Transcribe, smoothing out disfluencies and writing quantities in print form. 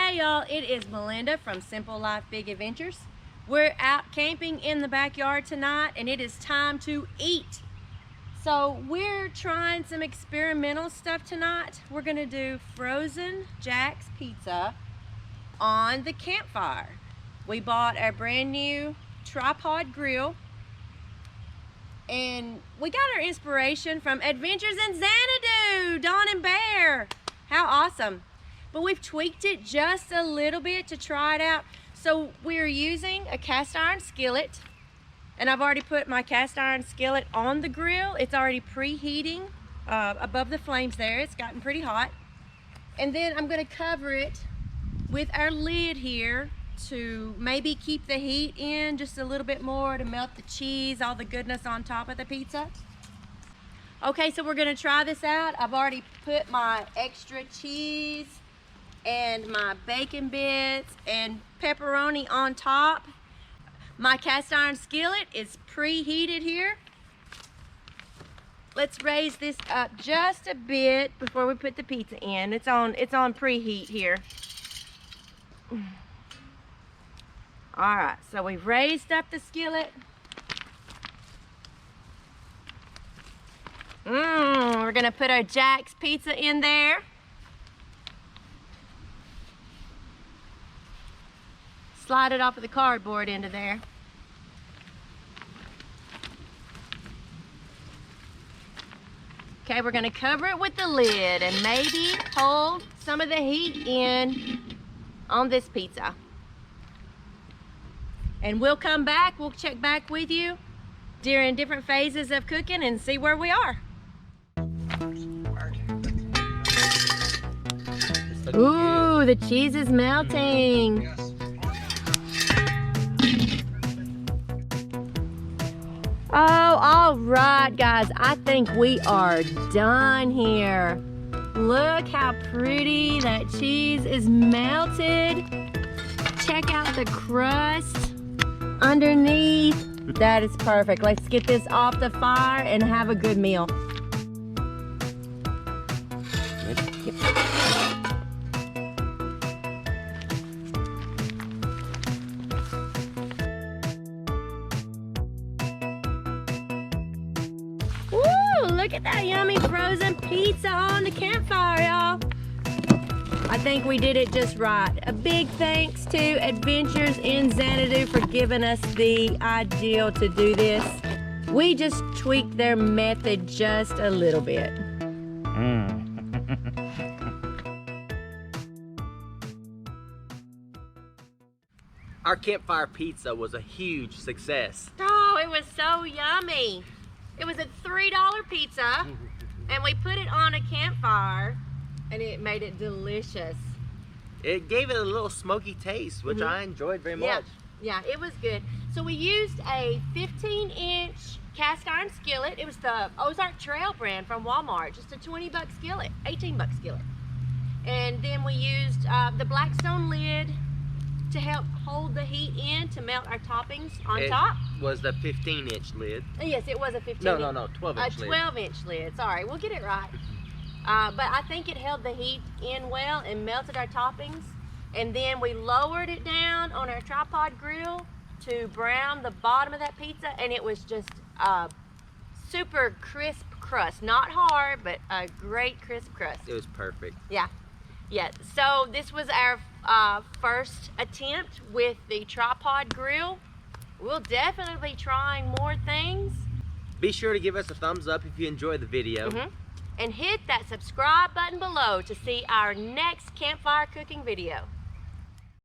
Hey y'all, it is Melinda from Simple Life Big Adventures. We're out camping in the backyard tonight and it is time to eat. So we're trying some experimental stuff tonight. We're gonna do frozen Jack's pizza on the campfire. We bought a brand new tripod grill and we got our inspiration from Adventures in Xanadu, Dawn and Bear. How awesome. But we've tweaked it just a little bit to try it out. So we're using a cast iron skillet, and I've already put my cast iron skillet on the grill. It's already preheating above the flames there. It's gotten pretty hot. And then I'm gonna cover it with our lid here to maybe keep the heat in just a little bit more to melt the cheese, all the goodness on top of the pizza. Okay, so we're gonna try this out. I've already put my extra cheese and my bacon bits and pepperoni on top. My cast iron skillet is preheated here. Let's raise this up just a bit before we put the pizza in. It's on preheat here. All right, so we've raised up the skillet. We're gonna put our Jack's pizza in there. Slide it off of the cardboard into there. Okay, we're gonna cover it with the lid and maybe hold some of the heat in on this pizza. And we'll come back, we'll check back with you during different phases of cooking and see where we are. Ooh, the cheese is melting. Oh, all right, guys. I think we are done here. Look how pretty that cheese is melted. Check out the crust underneath. That is perfect. Let's get this off the fire and have a good meal. Look at that yummy frozen pizza on the campfire, y'all. I think we did it just right. A big thanks to Adventures in Xanadu for giving us the idea to do this. We just tweaked their method just a little bit. Our campfire pizza was a huge success. Oh, it was so yummy. It was a $3 pizza, and we put it on a campfire, and it made it delicious. It gave it a little smoky taste, which I enjoyed very much. Yeah, it was good. So we used a 15-inch cast iron skillet. It was the Ozark Trail brand from Walmart, just a 20-buck skillet, 18-buck skillet. And then we used the Blackstone lid to help hold the heat in to melt our toppings on top. It was the 15-inch lid. Yes, it was a 15-inch. No, 12-inch lid. A 12-inch lid, sorry, we'll get it right. But I think it held the heat in well and melted our toppings. And then we lowered it down on our tripod grill to brown the bottom of that pizza, and it was just a super crisp crust. Not hard, but a great crisp crust. It was perfect. Yeah. So this was our first attempt with the tripod grill. We'll definitely be trying more things. Be sure to give us a thumbs up if you enjoyed the video. And hit that subscribe button below to see our next campfire cooking video.